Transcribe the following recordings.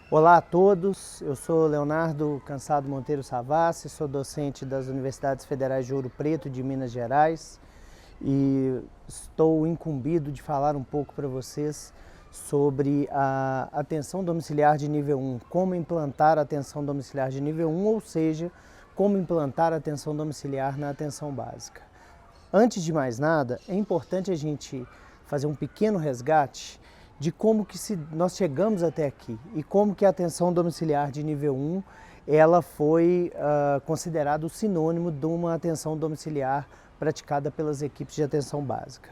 Olá a todos, eu sou Leonardo Cansado Monteiro Savassi, sou docente das Universidades Federais de Ouro Preto de Minas Gerais e estou incumbido de falar um pouco para vocês sobre a atenção domiciliar de nível 1, como implantar a atenção domiciliar de nível 1, ou seja, como implantar a atenção domiciliar na atenção básica. Antes de mais nada, é importante a gente fazer um pequeno resgate de como que nós chegamos até aqui e como que a atenção domiciliar de nível 1 ela foi considerada o sinônimo de uma atenção domiciliar praticada pelas equipes de atenção básica.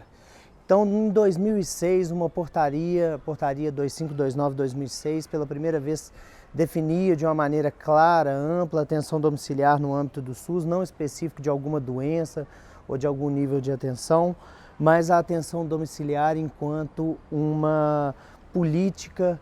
Então, em 2006, uma portaria 2529/2006, pela primeira vez definia de uma maneira clara, ampla, a atenção domiciliar no âmbito do SUS, não específico de alguma doença ou de algum nível de atenção, mas a atenção domiciliar enquanto uma política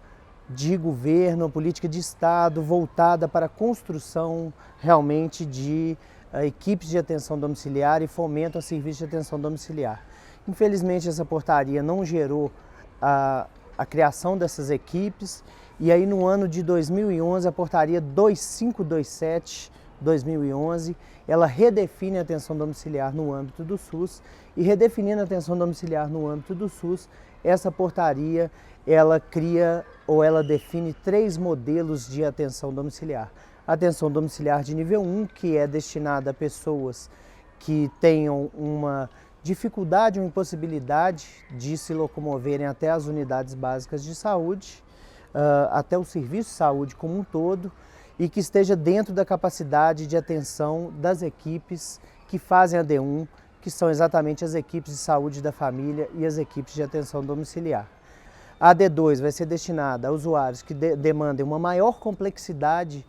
de governo, uma política de Estado voltada para a construção realmente de equipes de atenção domiciliar e fomento a serviços de atenção domiciliar. Infelizmente, essa portaria não gerou a criação dessas equipes e aí no ano de 2011, a portaria 2527/2011, ela redefine a atenção domiciliar no âmbito do SUS e redefinindo a atenção domiciliar no âmbito do SUS, essa portaria ela cria ou ela define 3 modelos de atenção domiciliar. A atenção domiciliar de nível 1, que é destinada a pessoas que tenham uma dificuldade ou impossibilidade de se locomoverem até as unidades básicas de saúde, até o serviço de saúde como um todo, e que esteja dentro da capacidade de atenção das equipes que fazem a D1, que são exatamente as equipes de saúde da família e as equipes de atenção domiciliar. A D2 vai ser destinada a usuários que demandem uma maior complexidade,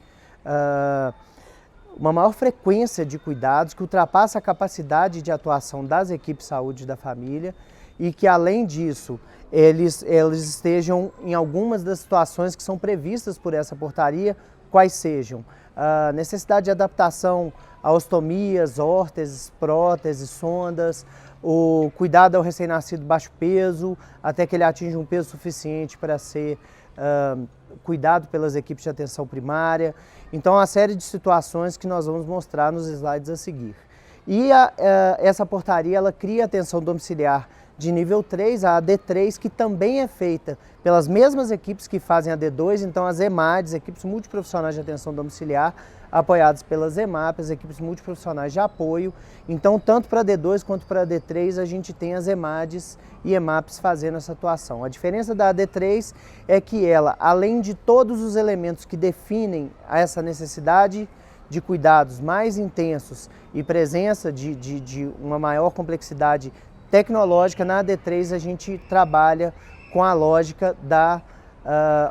uma maior frequência de cuidados, que ultrapassa a capacidade de atuação das equipes de saúde da família e que, além disso, eles estejam em algumas das situações que são previstas por essa portaria, quais sejam a necessidade de adaptação a ostomias, órteses, próteses, sondas, o cuidado ao recém-nascido baixo peso, até que ele atinja um peso suficiente para ser cuidado pelas equipes de atenção primária. Então, uma série de situações que nós vamos mostrar nos slides a seguir. E essa portaria ela cria atenção domiciliar de nível 3, a AD3, que também é feita pelas mesmas equipes que fazem a D2, então as EMADs, equipes multiprofissionais de atenção domiciliar, apoiadas pelas EMAP, as equipes multiprofissionais de apoio. Então, tanto para a D2 quanto para a D3, a gente tem as EMADs e EMAPs fazendo essa atuação. A diferença da AD3 é que ela, além de todos os elementos que definem essa necessidade de cuidados mais intensos e presença de uma maior complexidade tecnológica, na AD3 a gente trabalha com a lógica da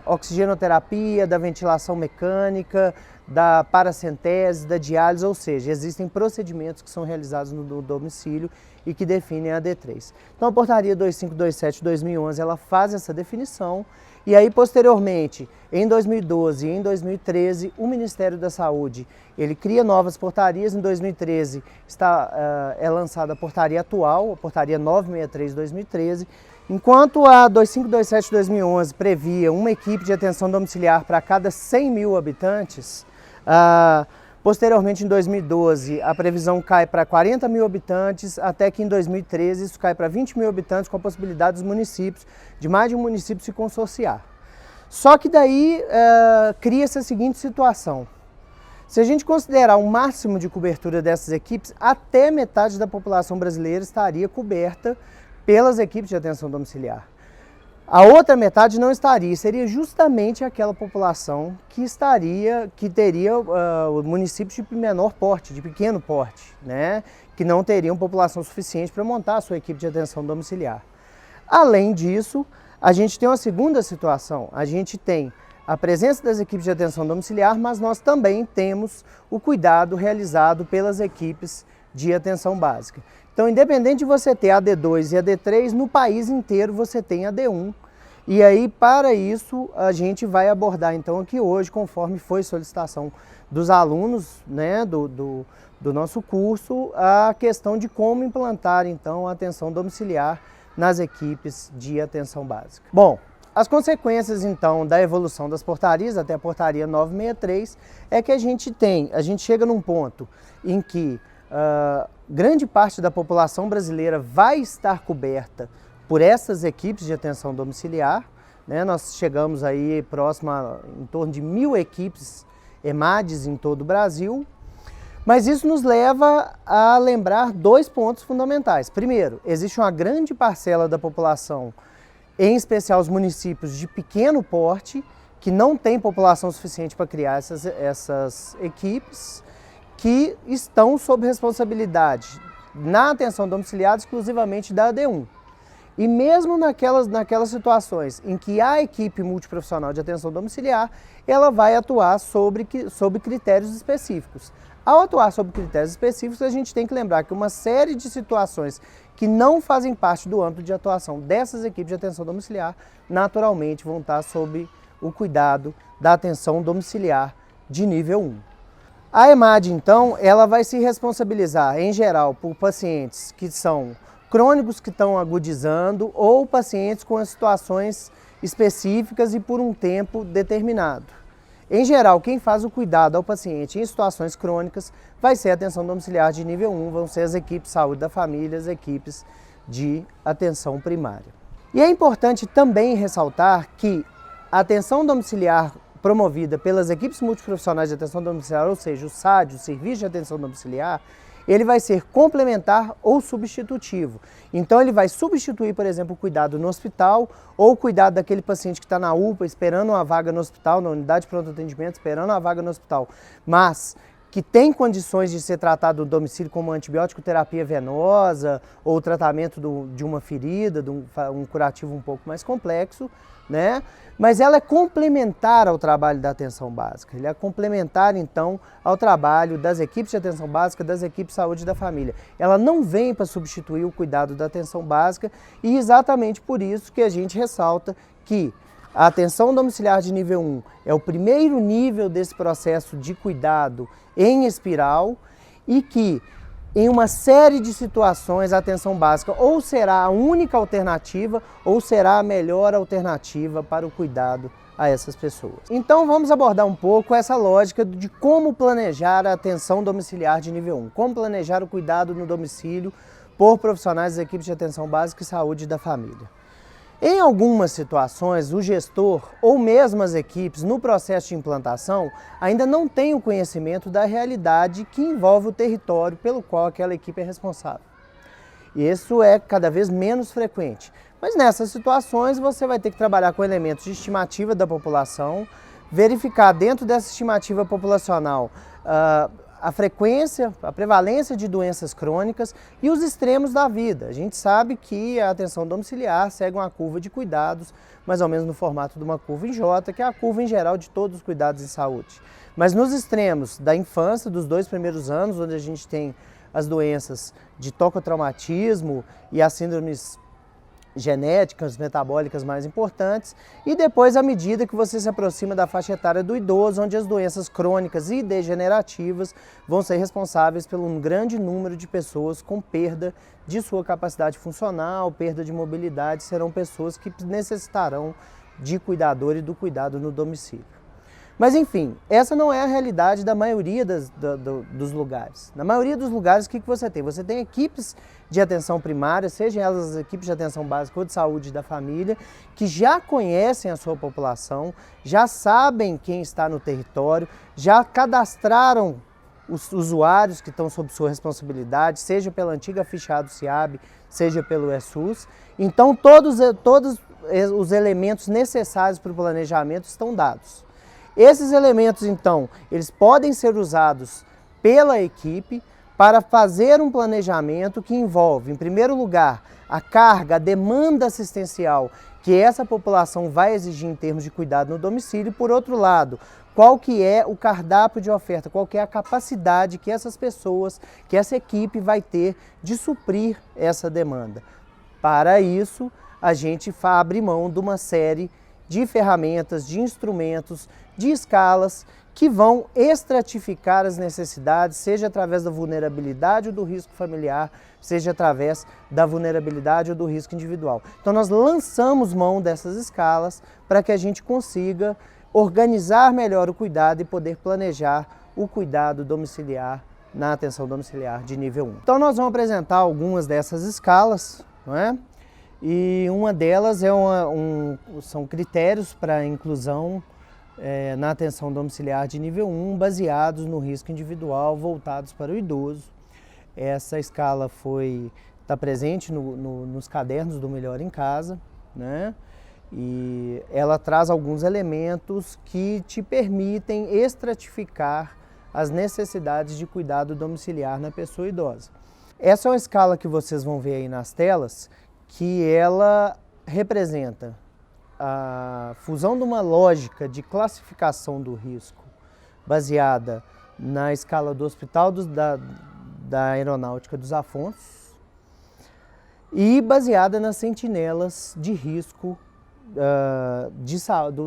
oxigenoterapia, da ventilação mecânica, da paracentese, da diálise, ou seja, existem procedimentos que são realizados no domicílio e que definem a AD3. Então a portaria 2527/2011 ela faz essa definição e aí posteriormente, em 2012 e em 2013, o Ministério da Saúde ele cria novas portarias. Em 2013 é lançada a portaria atual, a portaria 963/2013, enquanto a 2527/2011 previa uma equipe de atenção domiciliar para cada 100 mil habitantes, posteriormente em 2012 a previsão cai para 40 mil habitantes, até que em 2013 isso cai para 20 mil habitantes, com a possibilidade dos municípios, de mais de um município se consorciar. Só que daí cria-se a seguinte situação: se a gente considerar o máximo de cobertura dessas equipes, até metade da população brasileira estaria coberta pelas equipes de atenção domiciliar. A outra metade não estaria, seria justamente aquela população que teria municípios de menor porte, de pequeno porte, né? Que não teriam população suficiente para montar a sua equipe de atenção domiciliar. Além disso, a gente tem uma segunda situação, a gente tem a presença das equipes de atenção domiciliar, mas nós também temos o cuidado realizado pelas equipes de atenção básica. Então, independente de você ter a D2 e a D3, no país inteiro você tem a D1. E aí, para isso, a gente vai abordar então aqui hoje, conforme foi solicitação dos alunos, né, do nosso curso, a questão de como implantar então a atenção domiciliar nas equipes de atenção básica. Bom, As consequências, então, da evolução das portarias, até a portaria 963, é que a gente chega num ponto em que grande parte da população brasileira vai estar coberta por essas equipes de atenção domiciliar, né? Nós chegamos aí próximo a em torno de 1.000 equipes EMADs em todo o Brasil, mas isso nos leva a lembrar dois pontos fundamentais. Primeiro, existe uma grande parcela da população, em especial os municípios de pequeno porte, que não tem população suficiente para criar essas equipes, que estão sob responsabilidade na atenção domiciliar exclusivamente da AD1. E mesmo naquelas situações em que a equipe multiprofissional de atenção domiciliar, ela vai atuar sob critérios específicos. Ao atuar sob critérios específicos, a gente tem que lembrar que uma série de situações que não fazem parte do âmbito de atuação dessas equipes de atenção domiciliar, naturalmente vão estar sob o cuidado da atenção domiciliar de nível 1. A EMAD, então, ela vai se responsabilizar, em geral, por pacientes que são crônicos que estão agudizando ou pacientes com situações específicas e por um tempo determinado. Em geral, quem faz o cuidado ao paciente em situações crônicas vai ser a atenção domiciliar de nível 1, vão ser as equipes de saúde da família, as equipes de atenção primária. E é importante também ressaltar que a atenção domiciliar promovida pelas equipes multiprofissionais de atenção domiciliar, ou seja, o SAD, o Serviço de Atenção Domiciliar, ele vai ser complementar ou substitutivo. Então ele vai substituir, por exemplo, o cuidado no hospital ou o cuidado daquele paciente que está na UPA esperando uma vaga no hospital, na unidade de pronto atendimento, esperando uma vaga no hospital, mas que tem condições de ser tratado no domicílio como antibiótico terapia venosa ou tratamento de uma ferida, de um curativo um pouco mais complexo, né? Mas ela é complementar ao trabalho da atenção básica, ele é complementar então ao trabalho das equipes de atenção básica, das equipes de saúde da família. Ela não vem para substituir o cuidado da atenção básica e exatamente por isso que a gente ressalta que a atenção domiciliar de nível 1 é o primeiro nível desse processo de cuidado em espiral e que em uma série de situações a atenção básica ou será a única alternativa ou será a melhor alternativa para o cuidado a essas pessoas. Então vamos abordar um pouco essa lógica de como planejar a atenção domiciliar de nível 1, como planejar o cuidado no domicílio por profissionais das equipes de atenção básica e saúde da família. Em algumas situações, o gestor ou mesmo as equipes no processo de implantação ainda não têm o conhecimento da realidade que envolve o território pelo qual aquela equipe é responsável. E isso é cada vez menos frequente. Mas nessas situações você vai ter que trabalhar com elementos de estimativa da população, verificar dentro dessa estimativa populacional a frequência, a prevalência de doenças crônicas e os extremos da vida. A gente sabe que a atenção domiciliar segue uma curva de cuidados, mais ou menos no formato de uma curva em J, que é a curva em geral de todos os cuidados em saúde. Mas nos extremos da infância, dos 2 primeiros anos, onde a gente tem as doenças de tocotraumatismo e as síndromes genéticas, metabólicas mais importantes, e depois à medida que você se aproxima da faixa etária do idoso, onde as doenças crônicas e degenerativas vão ser responsáveis por um grande número de pessoas com perda de sua capacidade funcional, perda de mobilidade, serão pessoas que necessitarão de cuidador e do cuidado no domicílio. Mas enfim, essa não é a realidade da maioria dos lugares. Na maioria dos lugares, o que você tem? Você tem equipes de atenção primária, sejam elas as equipes de atenção básica ou de saúde da família, que já conhecem a sua população, já sabem quem está no território, já cadastraram os usuários que estão sob sua responsabilidade, seja pela antiga ficha do SIAB, seja pelo ESUS. Então todos os elementos necessários para o planejamento estão dados. Esses elementos, então, eles podem ser usados pela equipe para fazer um planejamento que envolve, em primeiro lugar, a carga, a demanda assistencial que essa população vai exigir em termos de cuidado no domicílio, e, por outro lado, qual que é o cardápio de oferta, qual que é a capacidade que essas pessoas, que essa equipe vai ter de suprir essa demanda. Para isso, a gente abre mão de uma série de ferramentas, de instrumentos, de escalas que vão estratificar as necessidades, seja através da vulnerabilidade ou do risco familiar, seja através da vulnerabilidade ou do risco individual. Então nós lançamos mão dessas escalas para que a gente consiga organizar melhor o cuidado e poder planejar o cuidado domiciliar na atenção domiciliar de nível 1. Então nós vamos apresentar algumas dessas escalas, não é? E uma delas é são critérios para inclusão na atenção domiciliar de nível 1, baseados no risco individual, voltados para o idoso. Essa escala está presente nos cadernos do Melhor em Casa, né? E ela traz alguns elementos que te permitem estratificar as necessidades de cuidado domiciliar na pessoa idosa. Essa é uma escala que vocês vão ver aí nas telas, que ela representa a fusão de uma lógica de classificação do risco baseada na escala do Hospital da Aeronáutica dos Afonsos e baseada nas sentinelas de risco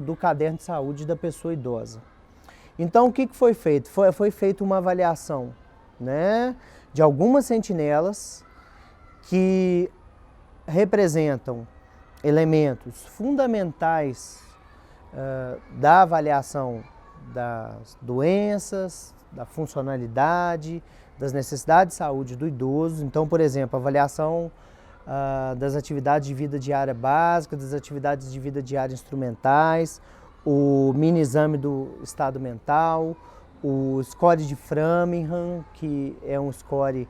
do caderno de saúde da pessoa idosa. Então, o que foi feito? Foi feita uma avaliação, né, de algumas sentinelas que representam elementos fundamentais da avaliação das doenças, da funcionalidade, das necessidades de saúde do idoso. Então, por exemplo, avaliação das atividades de vida diária básica, das atividades de vida diária instrumentais, o mini exame do estado mental, o score de Framingham, que é um score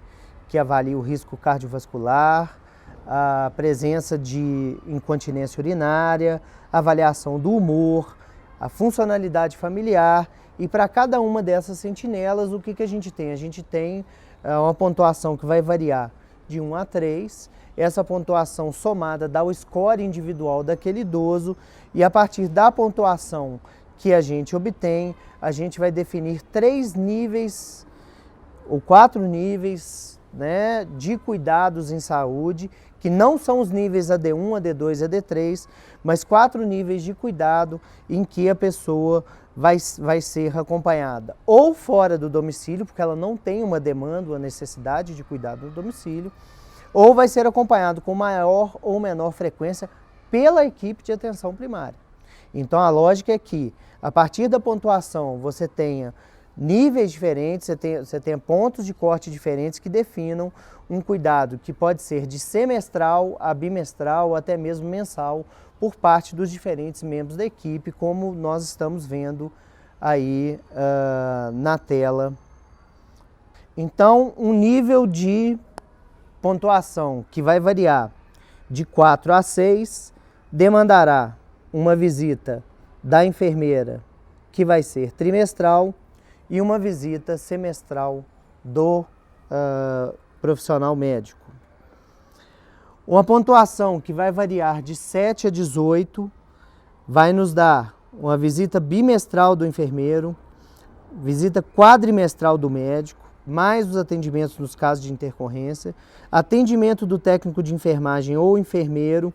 que avalia o risco cardiovascular, a presença de incontinência urinária, a avaliação do humor, a funcionalidade familiar. E para cada uma dessas sentinelas, o que a gente tem? A gente tem uma pontuação que vai variar de 1 a 3. Essa pontuação somada dá o score individual daquele idoso e a partir da pontuação que a gente obtém, a gente vai definir 3 níveis ou 4 níveis, né, de cuidados em saúde, que não são os níveis AD1, AD2 e AD3, mas 4 níveis de cuidado em que a pessoa vai ser acompanhada ou fora do domicílio, porque ela não tem uma demanda, uma necessidade de cuidado no domicílio, ou vai ser acompanhado com maior ou menor frequência pela equipe de atenção primária. Então a lógica é que, a partir da pontuação, você tenha níveis diferentes, você tenha pontos de corte diferentes que definam um cuidado que pode ser de semestral a bimestral ou até mesmo mensal por parte dos diferentes membros da equipe, como nós estamos vendo aí na tela. Então, um nível de pontuação que vai variar de 4 a 6 demandará uma visita da enfermeira, que vai ser trimestral, e uma visita semestral do profissional médico. Uma pontuação que vai variar de 7 a 18 vai nos dar uma visita bimestral do enfermeiro, visita quadrimestral do médico, mais os atendimentos nos casos de intercorrência, atendimento do técnico de enfermagem ou enfermeiro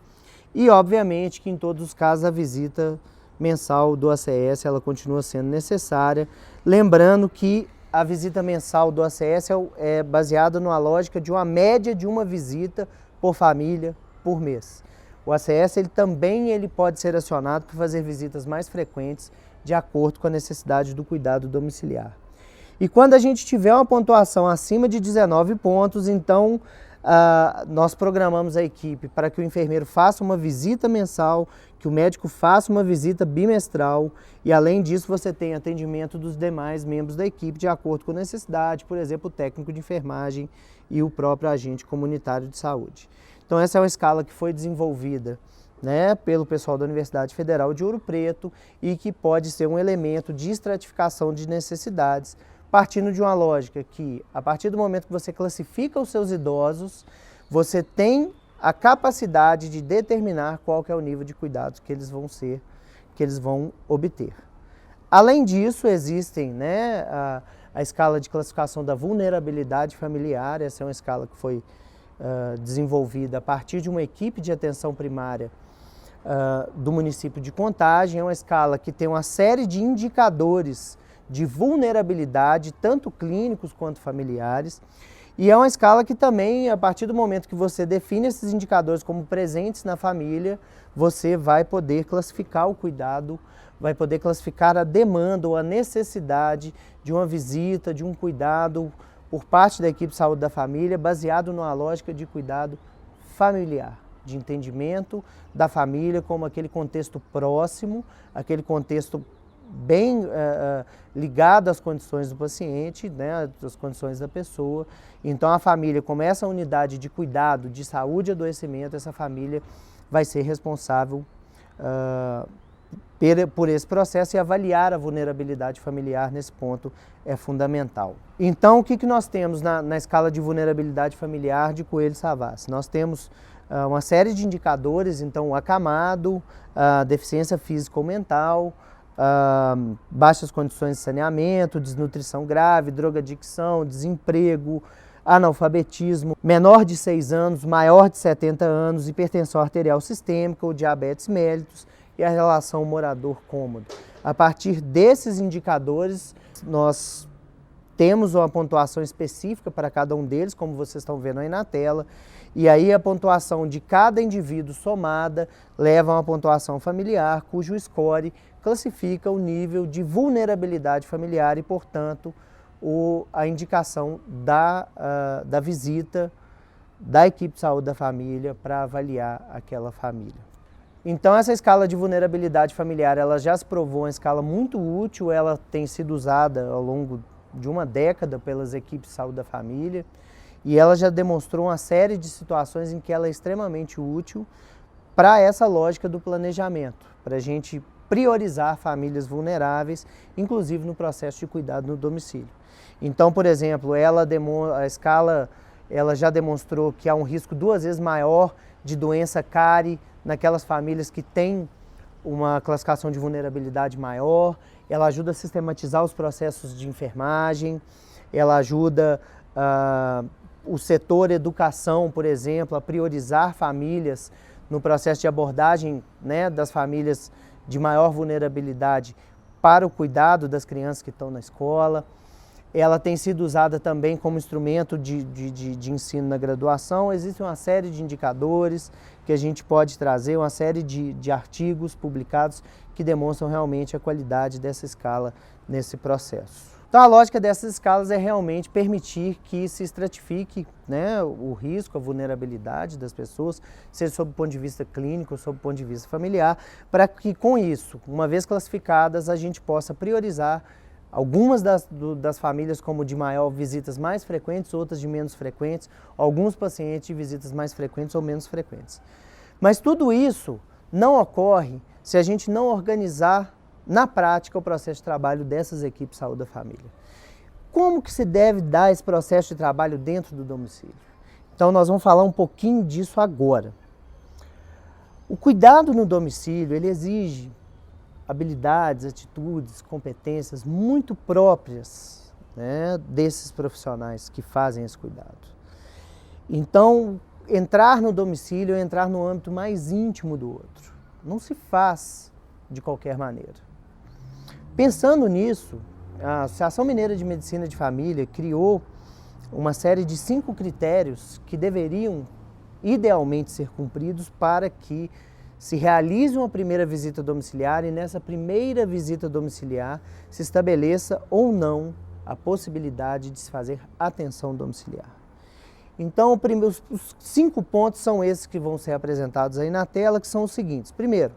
e, obviamente, que em todos os casos a visita mensal do ACS ela continua sendo necessária. Lembrando que a visita mensal do ACS é baseada numa lógica de uma média de uma visita por família por mês. O ACS ele pode ser acionado para fazer visitas mais frequentes de acordo com a necessidade do cuidado domiciliar. E quando a gente tiver uma pontuação acima de 19 pontos, então nós programamos a equipe para que o enfermeiro faça uma visita mensal, que o médico faça uma visita bimestral e, além disso, você tem atendimento dos demais membros da equipe de acordo com a necessidade, por exemplo, o técnico de enfermagem e o próprio agente comunitário de saúde. Então essa é uma escala que foi desenvolvida, né, pelo pessoal da Universidade Federal de Ouro Preto e que pode ser um elemento de estratificação de necessidades, partindo de uma lógica que, a partir do momento que você classifica os seus idosos, você tem a capacidade de determinar qual que é o nível de cuidados que eles vão obter. Além disso, existem, né, a escala de classificação da vulnerabilidade familiar. Essa é uma escala que foi desenvolvida a partir de uma equipe de atenção primária do município de Contagem. É uma escala que tem uma série de indicadores de vulnerabilidade, tanto clínicos quanto familiares. E é uma escala que também, a partir do momento que você define esses indicadores como presentes na família, você vai poder classificar o cuidado, vai poder classificar a demanda ou a necessidade de uma visita, de um cuidado por parte da equipe de saúde da família, baseado numa lógica de cuidado familiar, de entendimento da família como aquele contexto próximo, aquele contexto bem ligado às condições do paciente, né, às condições da pessoa. Então a família, como essa unidade de cuidado, de saúde e adoecimento, essa família vai ser responsável por esse processo, e avaliar a vulnerabilidade familiar nesse ponto é fundamental. Então o que nós temos na escala de vulnerabilidade familiar de Coelho Savassi? Nós temos uma série de indicadores, então o acamado, a deficiência física ou mental, baixas condições de saneamento, desnutrição grave, drogadicção, desemprego, analfabetismo, menor de 6 anos, maior de 70 anos, hipertensão arterial sistêmica ou diabetes mellitus e a relação morador-cômodo. A partir desses indicadores, nós temos uma pontuação específica para cada um deles, como vocês estão vendo aí na tela, e aí a pontuação de cada indivíduo somada leva a uma pontuação familiar, cujo score classifica o nível de vulnerabilidade familiar e, portanto, a indicação da visita da equipe de saúde da família para avaliar aquela família. Então essa escala de vulnerabilidade familiar, ela já se provou uma escala muito útil, ela tem sido usada ao longo de uma década pelas equipes de saúde da família, e ela já demonstrou uma série de situações em que ela é extremamente útil para essa lógica do planejamento, para a gente priorizar famílias vulneráveis, inclusive no processo de cuidado no domicílio. Então, por exemplo, a escala ela já demonstrou que há um risco 2 vezes maior de doença cárie naquelas famílias que têm uma classificação de vulnerabilidade maior. Ela ajuda a sistematizar os processos de enfermagem, ela ajuda o setor educação, por exemplo, a priorizar famílias no processo de abordagem, né, das famílias de maior vulnerabilidade para o cuidado das crianças que estão na escola. Ela tem sido usada também como instrumento de ensino na graduação. Existe uma série de indicadores que a gente pode trazer, uma série de artigos publicados que demonstram realmente a qualidade dessa escala nesse processo. Então a lógica dessas escalas é realmente permitir que se estratifique, né, o risco, a vulnerabilidade das pessoas, seja sob o ponto de vista clínico ou sob o ponto de vista familiar, para que com isso, uma vez classificadas, a gente possa priorizar algumas das famílias como de maior visitas mais frequentes, outras de menos frequentes, alguns pacientes de visitas mais frequentes ou menos frequentes. Mas tudo isso não ocorre se a gente não organizar na prática o processo de trabalho dessas equipes de saúde da família. Como que se deve dar esse processo de trabalho dentro do domicílio? Então nós vamos falar um pouquinho disso agora. O cuidado no domicílio, ele exige habilidades, atitudes, competências muito próprias, né, desses profissionais que fazem esse cuidado. Então, entrar no domicílio é entrar no âmbito mais íntimo do outro. Não se faz de qualquer maneira. Pensando nisso, a Associação Mineira de Medicina de Família criou uma série de 5 critérios que deveriam idealmente ser cumpridos para que se realize uma primeira visita domiciliar e nessa primeira visita domiciliar se estabeleça ou não a possibilidade de se fazer atenção domiciliar. Então, os 5 pontos são esses que vão ser apresentados aí na tela, que são os seguintes. Primeiro,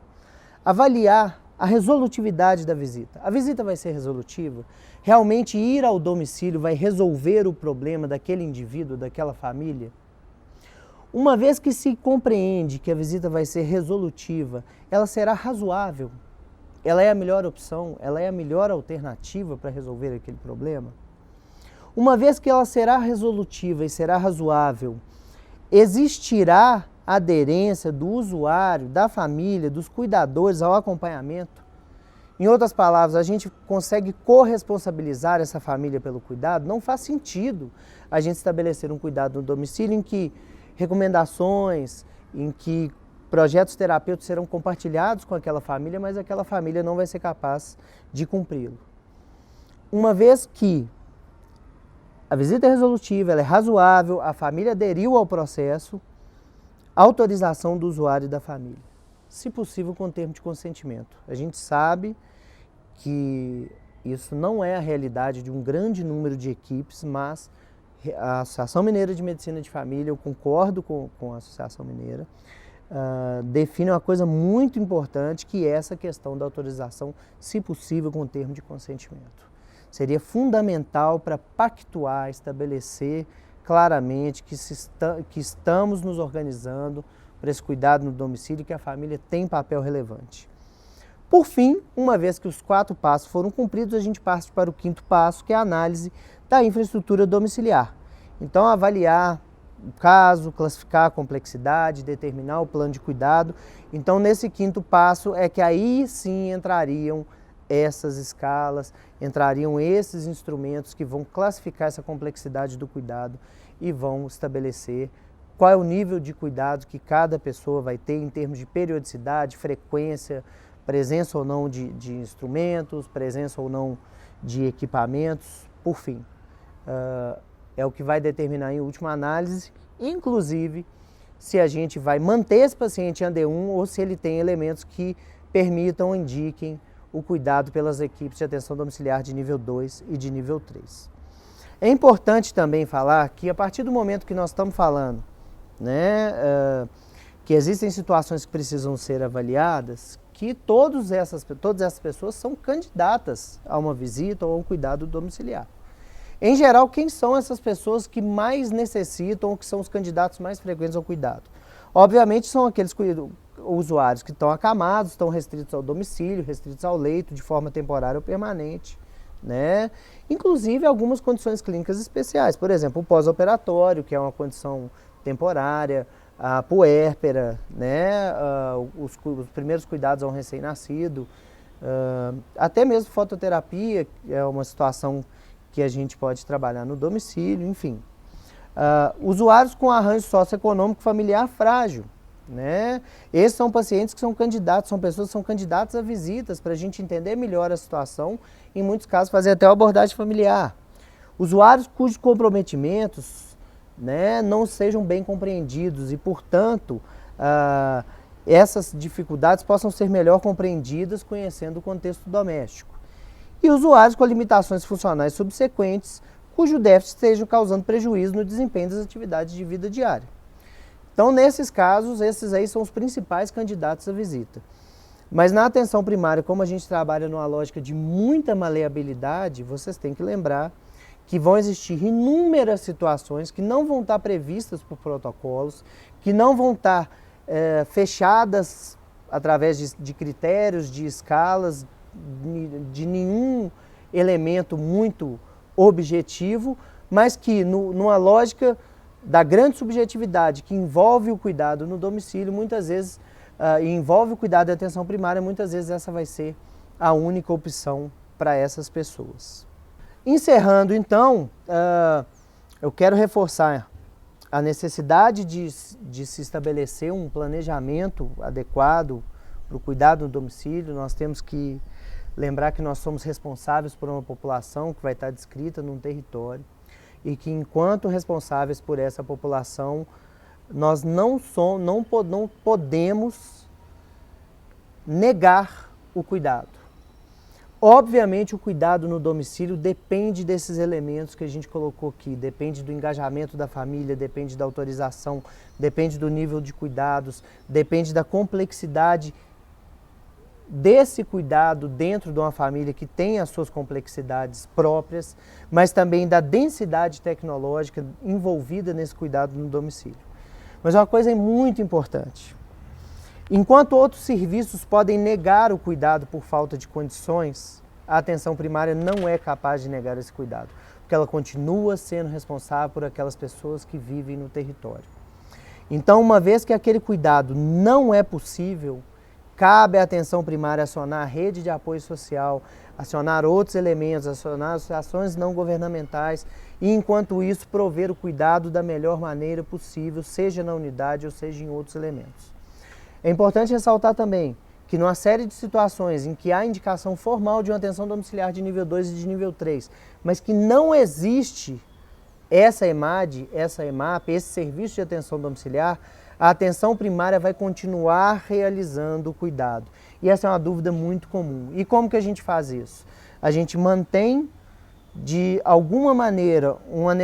avaliar a resolutividade da visita. A visita vai ser resolutiva? Realmente ir ao domicílio vai resolver o problema daquele indivíduo, daquela família? Uma vez que se compreende que a visita vai ser resolutiva, ela será razoável? Ela é a melhor opção? Ela é a melhor alternativa para resolver aquele problema? Uma vez que ela será resolutiva e será razoável, existirá aderência do usuário, da família, dos cuidadores ao acompanhamento? Em outras palavras, a gente consegue corresponsabilizar essa família pelo cuidado? Não faz sentido a gente estabelecer um cuidado no domicílio em que recomendações, em que projetos terapêuticos serão compartilhados com aquela família, mas aquela família não vai ser capaz de cumpri-lo. Uma vez que a visita resolutiva ela é razoável, a família aderiu ao processo, autorização do usuário e da família, se possível com termo de consentimento. A gente sabe que isso não é a realidade de um grande número de equipes, mas a Associação Mineira de Medicina de Família, eu concordo com a Associação Mineira, define uma coisa muito importante, que é essa questão da autorização, se possível, com termo de consentimento. Seria fundamental para pactuar, estabelecer claramente que estamos nos organizando para esse cuidado no domicílio e que a família tem papel relevante. Por fim, uma vez que os 4 passos foram cumpridos, a gente parte para o 5º passo, que é a análise da infraestrutura domiciliar. Então, avaliar o caso, classificar a complexidade, determinar o plano de cuidado. Então, nesse 5º passo é que aí sim entrariam essas escalas, entrariam esses instrumentos que vão classificar essa complexidade do cuidado e vão estabelecer qual é o nível de cuidado que cada pessoa vai ter em termos de periodicidade, frequência, presença ou não de instrumentos, presença ou não de equipamentos, por fim. É o que vai determinar em última análise, inclusive, se a gente vai manter esse paciente em AD1 ou se ele tem elementos que permitam ou indiquem o cuidado pelas equipes de atenção domiciliar de nível 2 e de nível 3. É importante também falar que a partir do momento que nós estamos falando, que existem situações que precisam ser avaliadas, que todas essas pessoas são candidatas a uma visita ou a um cuidado domiciliar. Em geral, quem são essas pessoas que mais necessitam ou que são os candidatos mais frequentes ao cuidado? Obviamente são aqueles usuários que estão acamados, estão restritos ao domicílio, restritos ao leito de forma temporária ou permanente, Inclusive algumas condições clínicas especiais, por exemplo, o pós-operatório, que é uma condição temporária, a puérpera, os primeiros cuidados ao recém-nascido, até mesmo fototerapia, que é uma situação que a gente pode trabalhar no domicílio, enfim. Usuários com arranjo socioeconômico familiar frágil, Esses são pacientes que são candidatos, são pessoas que são candidatas a visitas para a gente entender melhor a situação, em muitos casos fazer até uma abordagem familiar. Usuários cujos comprometimentos não sejam bem compreendidos e, portanto, essas dificuldades possam ser melhor compreendidas conhecendo o contexto doméstico. E usuários com limitações funcionais subsequentes, cujo déficit esteja causando prejuízo no desempenho das atividades de vida diária. Então, nesses casos, esses aí são os principais candidatos à visita. Mas na atenção primária, como a gente trabalha numa lógica de muita maleabilidade, vocês têm que lembrar que vão existir inúmeras situações que não vão estar previstas por protocolos, que não vão estar fechadas através de critérios, de escalas, de nenhum elemento muito objetivo, mas que numa lógica da grande subjetividade que envolve o cuidado no domicílio, muitas vezes, e envolve o cuidado da atenção primária, muitas vezes essa vai ser a única opção para essas pessoas. Encerrando, então, eu quero reforçar a necessidade de se estabelecer um planejamento adequado para o cuidado no domicílio. Nós temos que lembrar que nós somos responsáveis por uma população que vai estar descrita num território e que, enquanto responsáveis por essa população, nós não podemos negar o cuidado. Obviamente, o cuidado no domicílio depende desses elementos que a gente colocou aqui, depende do engajamento da família, depende da autorização, depende do nível de cuidados, depende da complexidade desse cuidado dentro de uma família que tem as suas complexidades próprias, mas também da densidade tecnológica envolvida nesse cuidado no domicílio. Mas uma coisa é muito importante. Enquanto outros serviços podem negar o cuidado por falta de condições, a atenção primária não é capaz de negar esse cuidado, porque ela continua sendo responsável por aquelas pessoas que vivem no território. Então, uma vez que aquele cuidado não é possível, cabe à atenção primária acionar a rede de apoio social, acionar outros elementos, acionar associações não governamentais e, enquanto isso, prover o cuidado da melhor maneira possível, seja na unidade ou seja em outros elementos. É importante ressaltar também que numa série de situações em que há indicação formal de uma atenção domiciliar de nível 2 e de nível 3, mas que não existe essa EMAD, essa EMAP, esse serviço de atenção domiciliar, a atenção primária vai continuar realizando o cuidado. E essa é uma dúvida muito comum. E como que a gente faz isso? A gente mantém, de alguma maneira,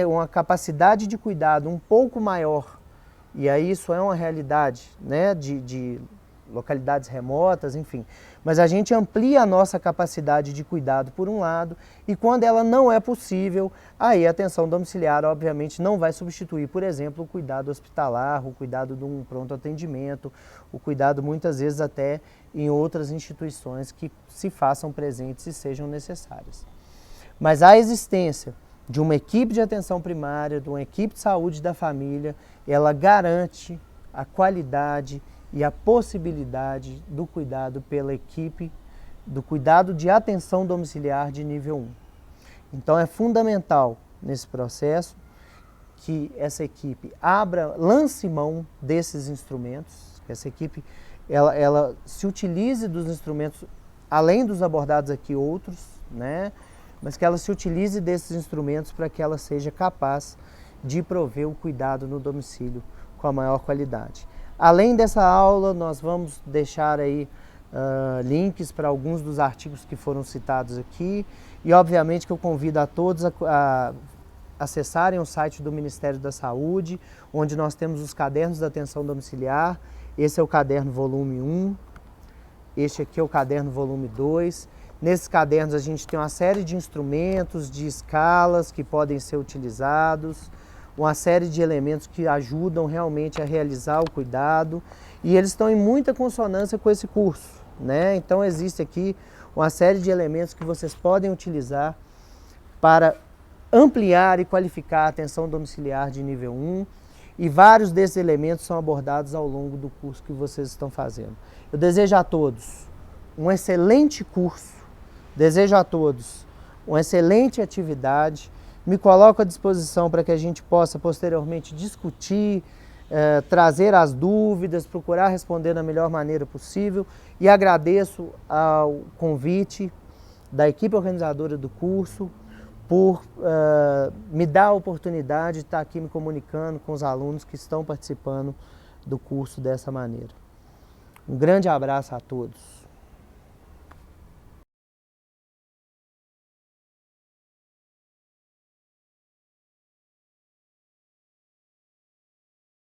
uma capacidade de cuidado um pouco maior, e aí isso é uma realidade, né, de localidades remotas, enfim. Mas a gente amplia a nossa capacidade de cuidado por um lado, e quando ela não é possível, aí a atenção domiciliar obviamente não vai substituir, por exemplo, o cuidado hospitalar, o cuidado de um pronto atendimento, o cuidado muitas vezes até em outras instituições que se façam presentes e sejam necessárias. Mas a existência de uma equipe de atenção primária, de uma equipe de saúde da família, ela garante a qualidade e a possibilidade do cuidado pela equipe, do cuidado de atenção domiciliar de nível 1. Então é fundamental nesse processo que essa equipe lance mão desses instrumentos, que essa equipe ela se utilize dos instrumentos, além dos abordados aqui outros, né? Mas que ela se utilize desses instrumentos para que ela seja capaz de prover o cuidado no domicílio com a maior qualidade. Além dessa aula, nós vamos deixar aí links para alguns dos artigos que foram citados aqui e obviamente que eu convido a todos a acessarem o site do Ministério da Saúde, onde nós temos os cadernos da atenção domiciliar. Esse é o caderno volume 1, este aqui é o caderno volume 2. Nesses cadernos a gente tem uma série de instrumentos, de escalas que podem ser utilizados, uma série de elementos que ajudam realmente a realizar o cuidado e eles estão em muita consonância com esse curso, né? Então existe aqui uma série de elementos que vocês podem utilizar para ampliar e qualificar a atenção domiciliar de nível 1 e vários desses elementos são abordados ao longo do curso que vocês estão fazendo. Eu desejo a todos um excelente curso, desejo a todos uma excelente atividade, me coloco à disposição para que a gente possa posteriormente discutir, trazer as dúvidas, procurar responder da melhor maneira possível e agradeço ao convite da equipe organizadora do curso por me dar a oportunidade de estar aqui me comunicando com os alunos que estão participando do curso dessa maneira. Um grande abraço a todos.